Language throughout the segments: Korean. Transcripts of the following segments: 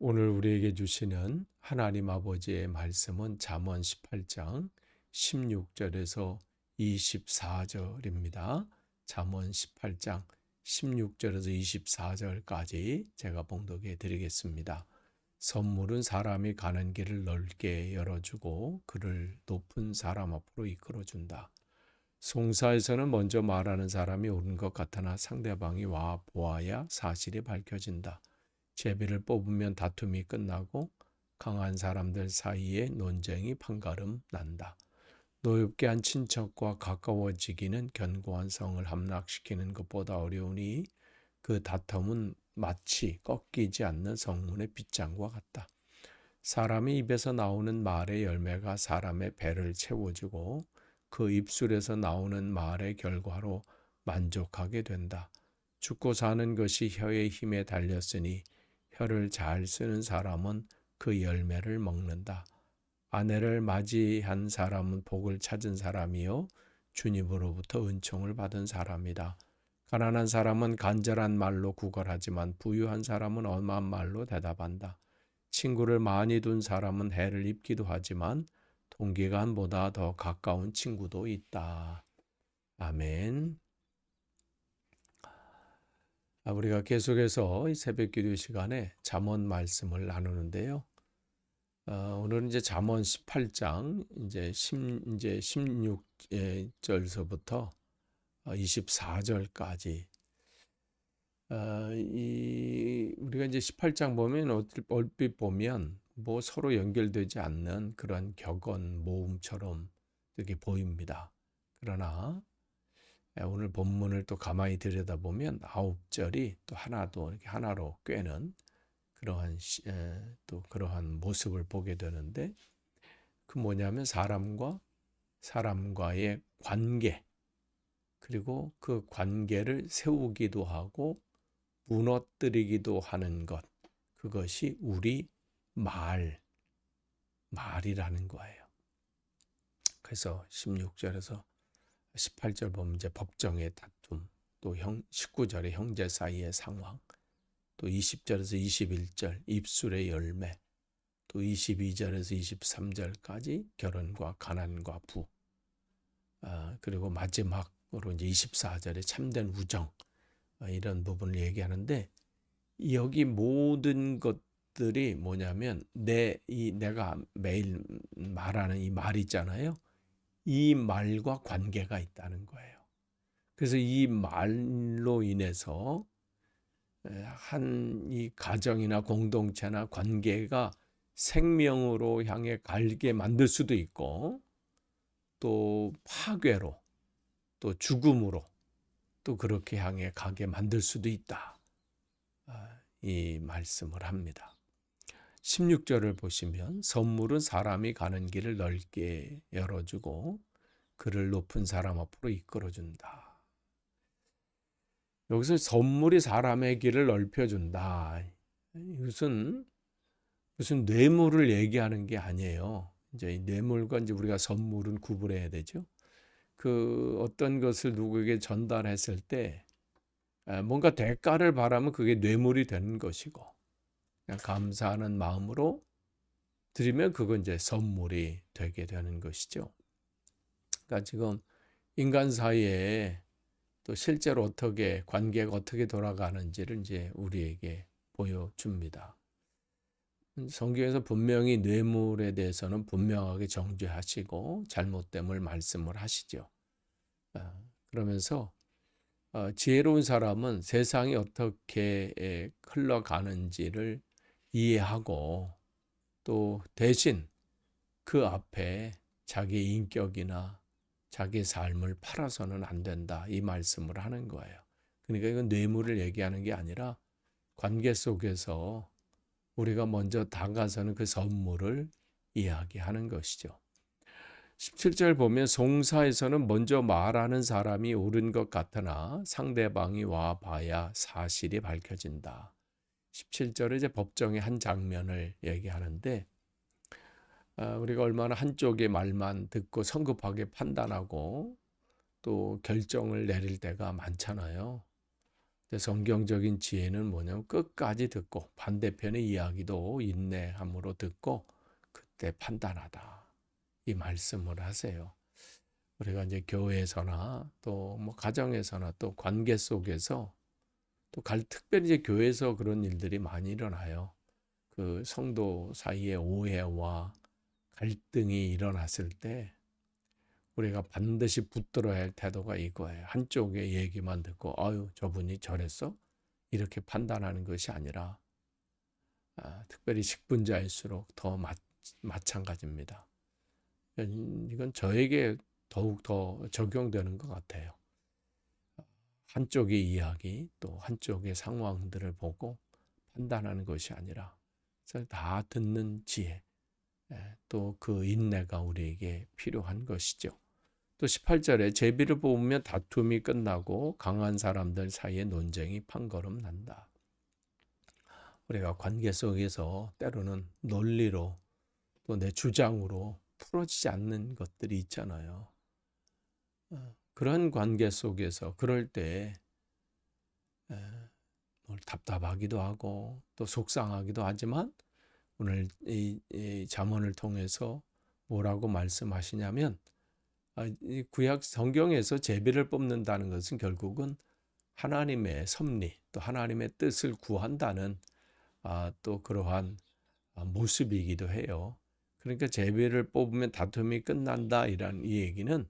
오늘 우리에게 주시는 하나님 아버지의 말씀은 잠언 18장 16절에서 24절입니다. 잠언 18장 16절에서 24절까지 제가 봉독해 드리겠습니다. 선물은 사람이 가는 길을 넓게 열어주고 그를 높은 사람 앞으로 이끌어준다. 송사에서는 먼저 말하는 사람이 옳은 것 같으나 상대방이 와 보아야 사실이 밝혀진다. 제비를 뽑으면 다툼이 끝나고 강한 사람들 사이에 논쟁이 판가름 난다. 노엽게 한 친척과 가까워지기는 견고한 성을 함락시키는 것보다 어려우니 그 다툼은 마치 꺾이지 않는 성문의 빗장과 같다. 사람의 입에서 나오는 말의 열매가 사람의 배를 채워주고 그 입술에서 나오는 말의 결과로 만족하게 된다. 죽고 사는 것이 혀의 힘에 달렸으니 혀를 잘 쓰는 사람은 그 열매를 먹는다. 아내를 맞이한 사람은 복을 찾은 사람이요 주님으로부터 은총을 받은 사람이다. 가난한 사람은 간절한 말로 구걸하지만 부유한 사람은 엄한 말로 대답한다. 친구를 많이 둔 사람은 해를 입기도 하지만 동기간보다 더 가까운 친구도 있다. 아멘. 우리가 계속해서 이 새벽기도 시간에 잠언 말씀을 나누는데요. 오늘은 이제 잠언 18장 이제 16절서부터 24절까지 우리가 이제 18장 보면 얼핏 보면 뭐 서로 연결되지 않는 그런 격언 모음처럼 이렇게 보입니다. 그러나 오늘 본문을 또 가만히 들여다보면 9절이 또 하나도 이렇게 하나로 꿰는 또 그러한 모습을 보게 되는데 그 뭐냐면 사람과의 관계 그리고 그 관계를 세우기도 하고 무너뜨리기도 하는 것 그것이 우리 말이라는 거예요. 그래서 16절에서 18절 보면 이제 법정의 다툼 또 19절에 형제 사이의 상황 또 20절에서 21절 입술의 열매 또 22절에서 23절까지 결혼과 가난과 부 그리고 마지막으로 이제 24절에 참된 우정 이런 부분을 얘기하는데 여기 모든 것들이 뭐냐면 내가 매일 말하는 이 말 있잖아요. 이 말과 관계가 있다는 거예요. 그래서 이 말로 인해서 한 이 가정이나 공동체나 관계가 생명으로 향해 갈게 만들 수도 있고 또 파괴로 또 죽음으로 또 그렇게 향해 가게 만들 수도 있다. 이 말씀을 합니다. 16절을 보시면 선물은 사람이 가는 길을 넓게 열어주고 그를 높은 사람 앞으로 이끌어준다. 여기서 선물이 사람의 길을 넓혀준다. 이것은 무슨 뇌물을 얘기하는 게 아니에요. 이제 뇌물과 이제 우리가 선물은 구분해야 되죠. 그 어떤 것을 누구에게 전달했을 때 뭔가 대가를 바라면 그게 뇌물이 되는 것이고 그냥 감사하는 마음으로 드리면 그건 이제 선물이 되게 되는 것이죠. 그러니까 지금 인간 사이에 또 실제로 어떻게 관계가 어떻게 돌아가는지를 이제 우리에게 보여줍니다. 성경에서 분명히 뇌물에 대해서는 분명하게 정죄하시고 잘못됨을 말씀을 하시죠. 그러면서 지혜로운 사람은 세상이 어떻게 흘러가는지를 이해하고 또 대신 그 앞에 자기 인격이나 자기 삶을 팔아서는 안 된다. 이 말씀을 하는 거예요. 그러니까 이건 뇌물을 얘기하는 게 아니라 관계 속에서 우리가 먼저 다가서는 그 선물을 이야기하는 것이죠. 17절 보면 송사에서는 먼저 말하는 사람이 옳은 것 같으나 상대방이 와봐야 사실이 밝혀진다. 17절에 이제 법정의 한 장면을 얘기하는데 우리가 얼마나 한쪽의 말만 듣고 성급하게 판단하고 또 결정을 내릴 때가 많잖아요. 성경적인 지혜는 뭐냐면 끝까지 듣고 반대편의 이야기도 인내함으로 듣고 그때 판단하다. 이 말씀을 하세요. 우리가 이제 교회에서나 또 뭐 가정에서나 또 관계 속에서 또 특별히 이제 교회에서 그런 일들이 많이 일어나요. 그 성도 사이에 오해와 갈등이 일어났을 때 우리가 반드시 붙들어야 할 태도가 이거예요. 한쪽의 얘기만 듣고 아유 저분이 저랬어? 이렇게 판단하는 것이 아니라 특별히 식분자일수록 더 마찬가지입니다. 이건 저에게 더욱 더 적용되는 것 같아요. 한쪽의 이야기 또 한쪽의 상황들을 보고 판단하는 것이 아니라 다 듣는 지혜 또 그 인내가 우리에게 필요한 것이죠. 또 18절에 제비를 뽑으면 다툼이 끝나고 강한 사람들 사이에 논쟁이 판거름 난다. 우리가 관계 속에서 때로는 논리로 또 내 주장으로 풀어지지 않는 것들이 있잖아요. 그런 관계 속에서 그럴 때 답답하기도 하고 또 속상하기도 하지만 오늘 이 잠언을 통해서 뭐라고 말씀하시냐면 이 구약 성경에서 제비를 뽑는다는 것은 결국은 하나님의 섭리 또 하나님의 뜻을 구한다는 또 그러한 모습이기도 해요. 그러니까 제비를 뽑으면 다툼이 끝난다 이런 이 얘기는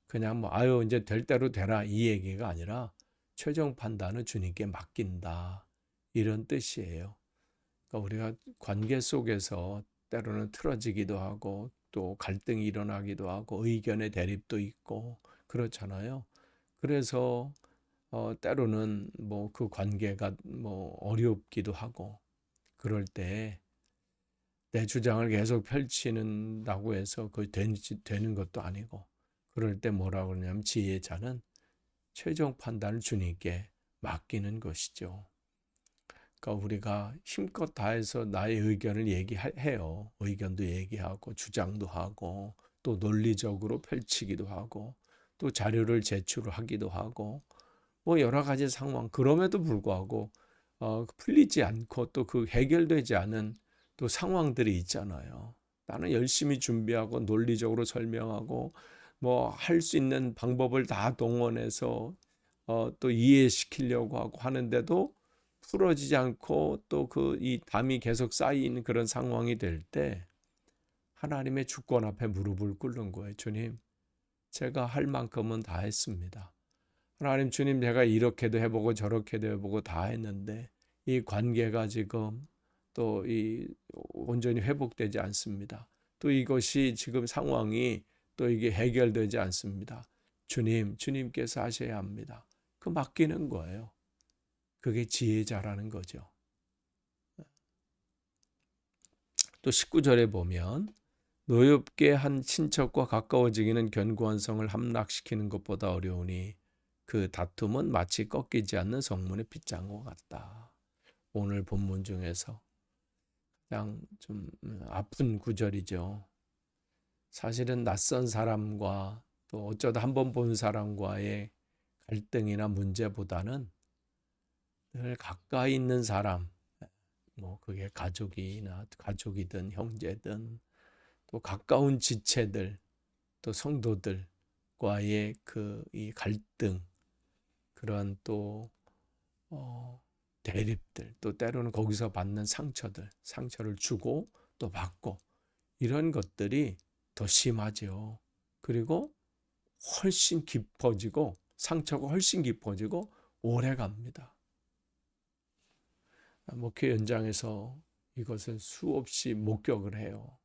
그냥 뭐 아유 이제 될 대로 되라 이 얘기가 아니라 최종 판단은 주님께 맡긴다 이런 뜻이에요. 그러니까 우리가 관계 속에서 때로는 틀어지기도 하고 또 갈등이 일어나기도 하고 의견의 대립도 있고 그렇잖아요. 그래서 때로는 뭐 그 관계가 뭐 어렵기도 하고 그럴 때 내 주장을 계속 펼치는다고 해서 그 되는 것도 아니고 그럴 때 뭐라고 그러냐면 지혜자는 최종 판단을 주님께 맡기는 것이죠. 그러니까 우리가 힘껏 다해서 나의 의견을 얘기해요. 의견도 얘기하고 주장도 하고 또 논리적으로 펼치기도 하고 또 자료를 제출하기도 하고 뭐 여러 가지 상황 그럼에도 불구하고 풀리지 않고 또 그 해결되지 않은 또 상황들이 있잖아요. 나는 열심히 준비하고 논리적으로 설명하고 뭐 할 수 있는 방법을 다 동원해서 또 이해시키려고 하고 하는데도 풀어지지 않고 또 그 이 담이 계속 쌓이는 그런 상황이 될 때 하나님의 주권 앞에 무릎을 꿇는 거예요. 주님, 제가 할 만큼은 다 했습니다. 하나님 주님 내가 이렇게도 해보고 저렇게도 해보고 다 했는데 이 관계가 지금 또 이 온전히 회복되지 않습니다. 또 이것이 지금 상황이 또 이게 해결되지 않습니다. 주님, 주님께서 하셔야 합니다. 그 맡기는 거예요. 그게 지혜자라는 거죠. 또 19절에 보면 노엽게 한 친척과 가까워지기는 견고한 성을 함락시키는 것보다 어려우니 그 다툼은 마치 꺾이지 않는 성문의 빗장과 같다. 오늘 본문 중에서 가장 좀 아픈 구절이죠. 사실은 낯선 사람과 또 어쩌다 한번 본 사람과의 갈등이나 문제보다는 늘 가까이 있는 사람, 뭐 그게 가족이든 형제든 또 가까운 지체들 또 성도들과의 그 이 갈등 그런 또 대립들 또 때로는 거기서 받는 상처를 주고 또 받고 이런 것들이 더 심하죠. 그리고 훨씬 깊어지고 상처가 훨씬 깊어지고 오래 갑니다. 목회 현장에서 이것을 수없이 목격을 해요.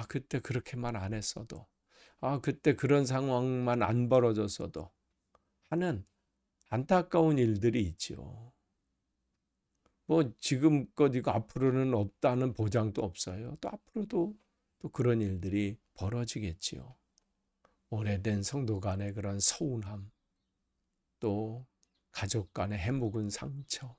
그때 그렇게만 안 했어도, 그때 그런 상황만 안 벌어졌어도 하는 안타까운 일들이 있죠. 뭐 지금껏 이거 앞으로는 없다는 보장도 없어요. 또 앞으로도 또 그런 일들이 벌어지겠지요. 오래된 성도 간의 그런 서운함, 또 가족 간의 해묵은 상처,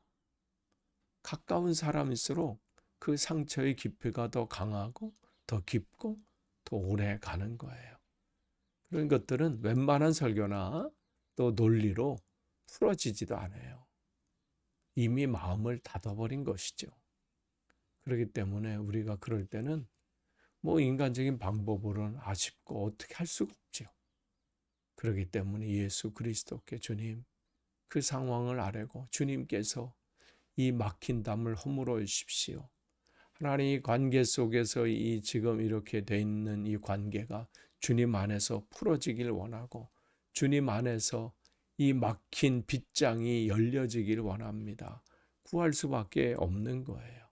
가까운 사람일수록 그 상처의 깊이가 더 강하고 더 깊고 더 오래 가는 거예요. 그런 것들은 웬만한 설교나 또 논리로 풀어지지도 않아요. 이미 마음을 닫아버린 것이죠. 그렇기 때문에 우리가 그럴 때는 뭐 인간적인 방법으로는 아쉽고 어떻게 할 수가 없죠. 그렇기 때문에 예수 그리스도께 주님 그 상황을 아뢰고 주님께서 이 막힌 담을 허물어 주십시오. 하나님의 관계 속에서 이 지금 이렇게 돼 있는 이 관계가 주님 안에서 풀어지길 원하고 주님 안에서 이 막힌 빗장이 열려지길 원합니다. 구할 수밖에 없는 거예요.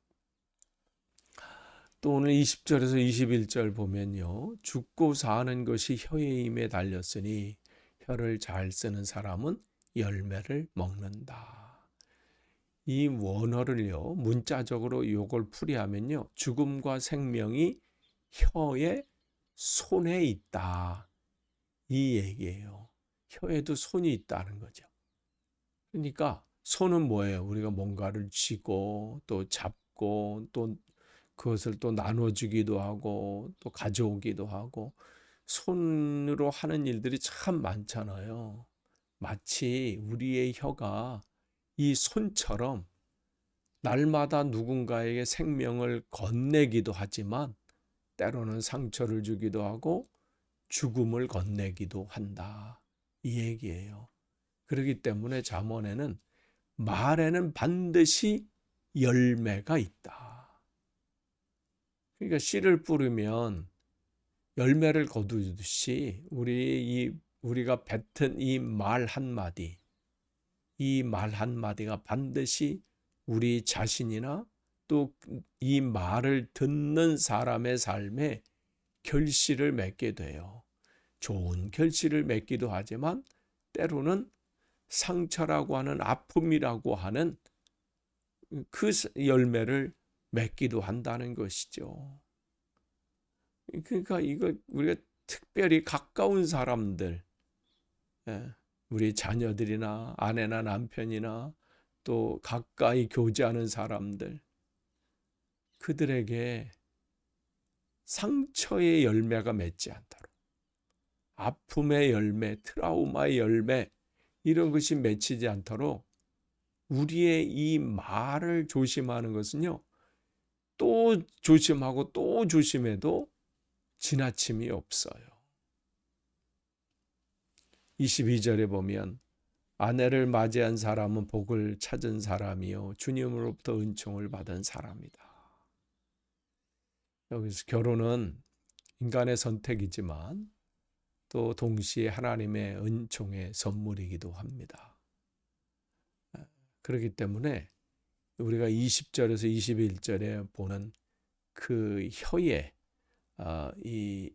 또 오늘 20절에서 21절 보면요. 죽고 사는 것이 혀의 힘에 달렸으니 혀를 잘 쓰는 사람은 열매를 먹는다. 이 원어를요. 문자적으로 이걸 풀이하면요. 죽음과 생명이 혀의 손에 있다. 이 얘기예요. 혀에도 손이 있다는 거죠. 그러니까 손은 뭐예요? 우리가 뭔가를 쥐고 또 잡고 또 그것을 또 나눠주기도 하고 또 가져오기도 하고 손으로 하는 일들이 참 많잖아요. 마치 우리의 혀가 이 손처럼 날마다 누군가에게 생명을 건네기도 하지만 때로는 상처를 주기도 하고 죽음을 건네기도 한다. 이 얘기예요. 그렇기 때문에 잠언에는 말에는 반드시 열매가 있다. 그러니까 씨를 뿌리면 열매를 거두듯이 우리가 뱉은 이 말 한마디, 이 말 한마디가 반드시 우리 자신이나 또 이 말을 듣는 사람의 삶에 결실을 맺게 돼요. 좋은 결실을 맺기도 하지만 때로는 상처라고 하는 아픔이라고 하는 그 열매를 맺기도 한다는 것이죠. 그러니까 이거 우리가 특별히 가까운 사람들, 우리 자녀들이나 아내나 남편이나 또 가까이 교제하는 사람들, 그들에게 상처의 열매가 맺지 않도록 아픔의 열매, 트라우마의 열매 이런 것이 맺히지 않도록 우리의 이 말을 조심하는 것은요. 또 조심하고 또 조심해도 지나침이 없어요. 22절에 보면 아내를 맞이한 사람은 복을 찾은 사람이요 주님으로부터 은총을 받은 사람이다. 여기서 결혼은 인간의 선택이지만 또 동시에 하나님의 은총의 선물이기도 합니다. 그렇기 때문에 우리가 20절에서 21절에 보는 그 혀에 이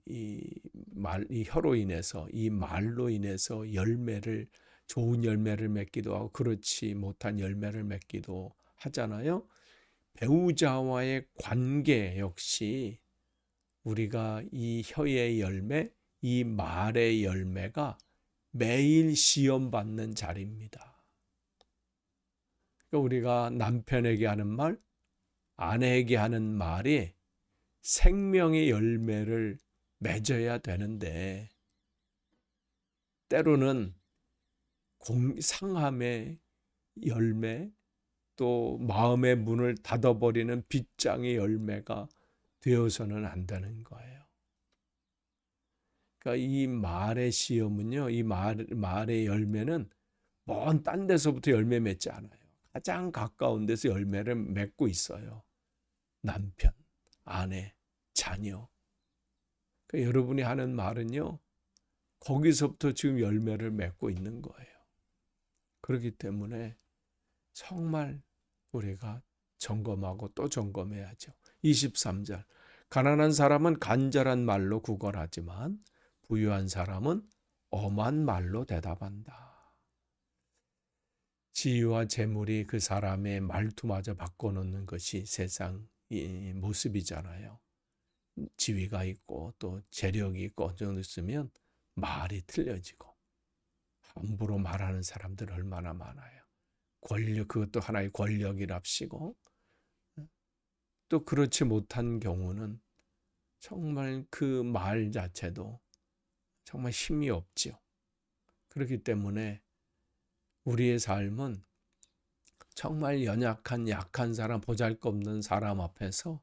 혀로 인해서 이 말로 인해서 좋은 열매를 맺기도 하고 그렇지 못한 열매를 맺기도 하잖아요. 배우자와의 관계 역시 우리가 이 혀의 열매, 이 말의 열매가 매일 시험받는 자리입니다. 그러니까 우리가 남편에게 하는 말, 아내에게 하는 말이 생명의 열매를 맺어야 되는데 때로는 상함의 열매 또 마음의 문을 닫아버리는 빗장의 열매가 되어서는 안 되는 거예요. 그러니까 이 말의 시험은요, 이 말의 열매는 먼 딴 데서부터 열매 맺지 않아요. 가장 가까운 데서 열매를 맺고 있어요. 남편, 아내, 자녀. 그러니까 여러분이 하는 말은요, 거기서부터 지금 열매를 맺고 있는 거예요. 그렇기 때문에 정말 우리가 점검하고 또 점검해야죠. 23절. 가난한 사람은 간절한 말로 구걸하지만 부유한 사람은 엄한 말로 대답한다. 지위와 재물이 그 사람의 말투마저 바꿔놓는 것이 세상 모습이잖아요. 지위가 있고 또 재력이 있고 어느 정도 있으면 말이 틀려지고 함부로 말하는 사람들 얼마나 많아요. 그것도 하나의 권력이랍시고 또 그렇지 못한 경우는 정말 그 말 자체도 정말 힘이 없지요. 그렇기 때문에 우리의 삶은 정말 연약한 약한 사람, 보잘것없는 사람 앞에서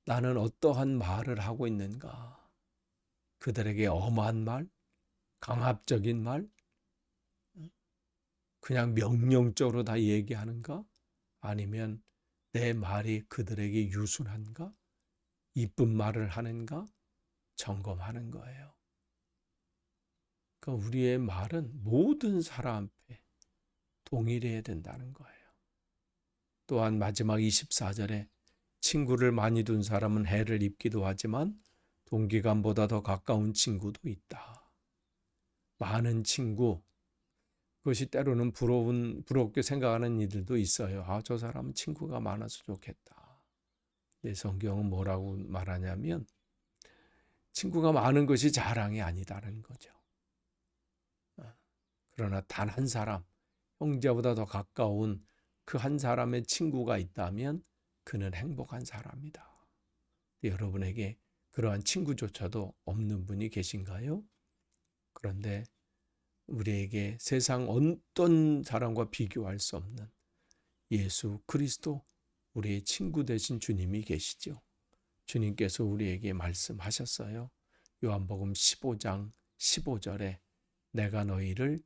나는 어떠한 말을 하고 있는가? 그들에게 엄한 말, 강압적인 말, 그냥 명령적으로 다 얘기하는가? 아니면 내 말이 그들에게 유순한가? 이쁜 말을 하는가? 점검하는 거예요. 그러니까 우리의 말은 모든 사람 앞에 동일해야 된다는 거예요. 또한 마지막 24절에 친구를 많이 둔 사람은 해를 입기도 하지만 동기간보다 더 가까운 친구도 있다. 많은 친구, 그것이 때로는 부럽게 생각하는 이들도 있어요. 아, 저 사람은 친구가 많아서 좋겠다. 내 성경은 뭐라고 말하냐면 친구가 많은 것이 자랑이 아니다는 거죠. 그러나 단 한 사람, 형제보다 더 가까운 그 한 사람의 친구가 있다면 그는 행복한 사람이다. 여러분에게 그러한 친구조차도 없는 분이 계신가요? 그런데 우리에게 세상 어떤 사람과 비교할 수 없는 예수 그리스도, 우리의 친구 되신 주님이 계시죠. 주님께서 우리에게 말씀하셨어요. 요한복음 15장 15절에 내가 너희를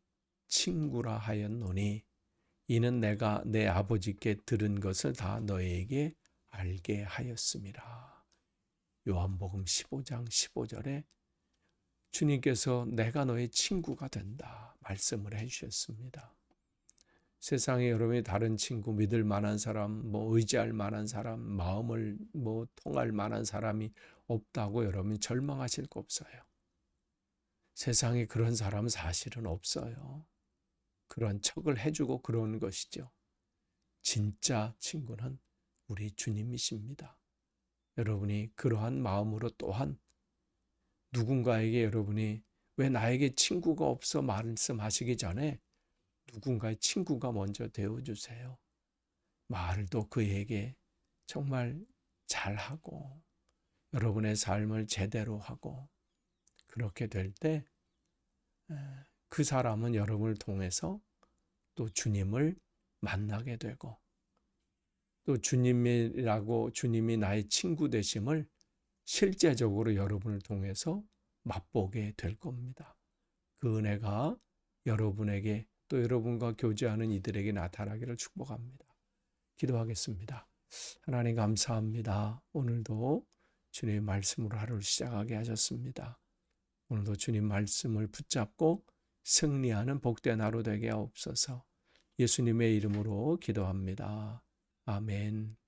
친구라 하였노니 이는 내가 내 아버지께 들은 것을 다 너희에게 알게 하였음이라. 요한복음 15장 15절에 주님께서 내가 너의 친구가 된다 말씀을 해주셨습니다. 세상에 여러분이 다른 친구, 믿을 만한 사람, 의지할 만한 사람, 마음을 통할 만한 사람이 없다고 여러분이 절망하실 거 없어요. 세상에 그런 사람은 사실은 없어요. 그런 척을 해주고 그러는 것이죠. 진짜 친구는 우리 주님이십니다. 여러분이 그러한 마음으로 또한 누군가에게 여러분이 왜 나에게 친구가 없어 말씀하시기 전에 누군가의 친구가 먼저 되어주세요. 말도 그에게 정말 잘하고 여러분의 삶을 제대로 하고 그렇게 될 때 그 사람은 여러분을 통해서 또 주님을 만나게 되고 또 주님이 나의 친구 되심을 실제적으로 여러분을 통해서 맛보게 될 겁니다. 그 은혜가 여러분에게 또 여러분과 교제하는 이들에게 나타나기를 축복합니다. 기도하겠습니다. 하나님 감사합니다. 오늘도 주님의 말씀으로 하루를 시작하게 하셨습니다. 오늘도 주님 말씀을 붙잡고 승리하는 복된 하루 되게 하옵소서. 예수님의 이름으로 기도합니다. 아멘.